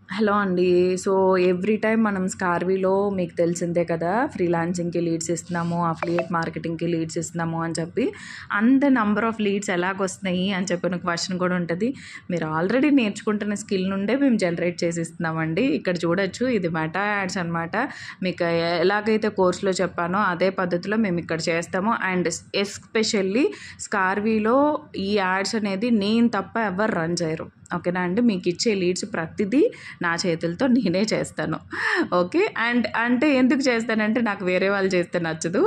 Hello అండి. So, every time మనం స్కార్వీలో మీకు తెలిసిందే కదా! ఫ్రీలాన్సింగ్‌కి లీడ్స్ ఇస్తున్నాము, అఫిలియేట్ మార్కెటింగ్‌కి లీడ్స్ ఇస్తున్నాము అని చెప్పి, అంత నంబర్ ఆఫ్ లీడ్స్ ఎలాగొస్తున్నాయి అని చెప్పిన క్వశ్చన్ కూడా ఉంటది. మీరు ఆల్రెడీ నేర్చుకుంటున్న స్కిల్ నుండే మేము జనరేట్ చేసి ఇస్తున్నామండి. ఇక్కడ చూడొచ్చు, ఇది మెటా యాడ్స్ అనమాట. మీకు ఎలాగైతే కోర్స్‌లో చెప్పానో అదే పద్ధతిలో మేము ఇక్కడ చేస్తాము. అండ్ ఎస్పెషల్లీ స్కార్వీలో ఈ యాడ్స్ అనేది నేను తప్ప ఎవ్వరు రన్ చేయరు. ఓకేనా అండి. మీకు ఇచ్చే లీడ్స్ ప్రతిదీ నా చేతులతో నేనే చేస్తాను. ఓకే. అండ్ అంటే ఎందుకు చేస్తానంటే నాకు వేరే వాళ్ళు చేస్తే నచ్చదు.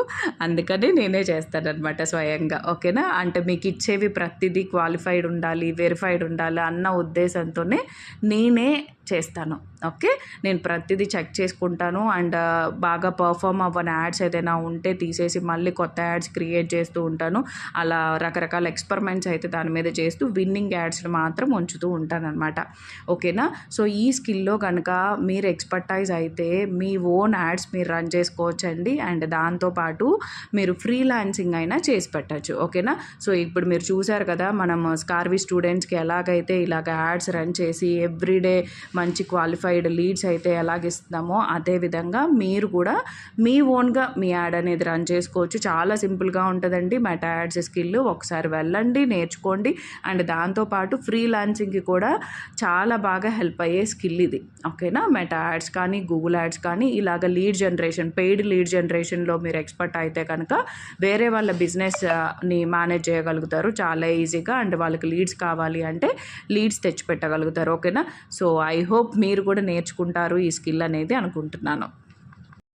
అందుకని నేనే చేస్తాననమాట స్వయంగా. ఓకేనా. అంటే మీకు ఇచ్చేవి ప్రతిదీ క్వాలిఫైడ్ ఉండాలి, వెరిఫైడ్ ఉండాలి అన్న ఉద్దేశంతోనే నేనే చేస్తాను. ఓకే. నేను ప్రతిదీ చెక్ చేసుకుంటాను. అండ్ బాగా పర్ఫామ్ అవ్వని యాడ్స్ ఏదైనా ఉంటే తీసేసి మళ్ళీ కొత్త యాడ్స్ క్రియేట్ చేస్తూ ఉంటాను. అలా రకరకాల ఎక్స్పెరిమెంట్స్ అయితే దాని మీద చేస్తూ విన్నింగ్ యాడ్స్ని మాత్రం ఉంచుతూ ఉంటానన్నమాట. ఓకేనా. సో ఈ స్కిల్లో కనుక మీరు ఎక్స్పర్టైజ్ అయితే మీ ఓన్ యాడ్స్ మీరు రన్ చేసుకోవచ్చండి. అండ్ దాంతోపాటు మీరు ఫ్రీలాన్సింగ్ అయినా చేసి పెట్టచ్చు. ఓకేనా. సో ఇప్పుడు మీరు చూసారు కదా, మనం స్కార్వీ స్టూడెంట్స్కి ఎలాగైతే ఇలాగ యాడ్స్ రన్ చేసి ఎవ్రీడే మంచి క్వాలిఫైడ్ లీడ్స్ అయితే ఎలాగిస్తున్నామో అదేవిధంగా మీరు కూడా మీ ఓన్గా మీ యాడ్ అనేది రన్ చేసుకోవచ్చు. చాలా సింపుల్గా ఉంటుందండి మెటా యాడ్స్ స్కిల్. ఒకసారి వెళ్ళండి, నేర్చుకోండి. అండ్ దాంతోపాటు ఫ్రీలాన్సింగ్కి కూడా చాలా బాగా హెల్ప్ అయ్యే స్కిల్ ఇది. ఓకేనా. మెటా యాడ్స్ కానీ, గూగుల్ యాడ్స్ కానీ ఇలాగ లీడ్ జనరేషన్, పెయిడ్ లీడ్ జనరేషన్లో మీరు ఎక్స్పర్ట్ అయితే కనుక వేరే వాళ్ళ బిజినెస్ని మేనేజ్ చేయగలుగుతారు చాలా ఈజీగా. అండ్ వాళ్ళకి లీడ్స్ కావాలి అంటే లీడ్స్ తెచ్చిపెట్టగలుగుతారు. ఓకేనా. సో ఐ హోప్ మీరు కూడా నేర్చుకుంటారు ఈ స్కిల్ అనేది అనుకుంటున్నాను.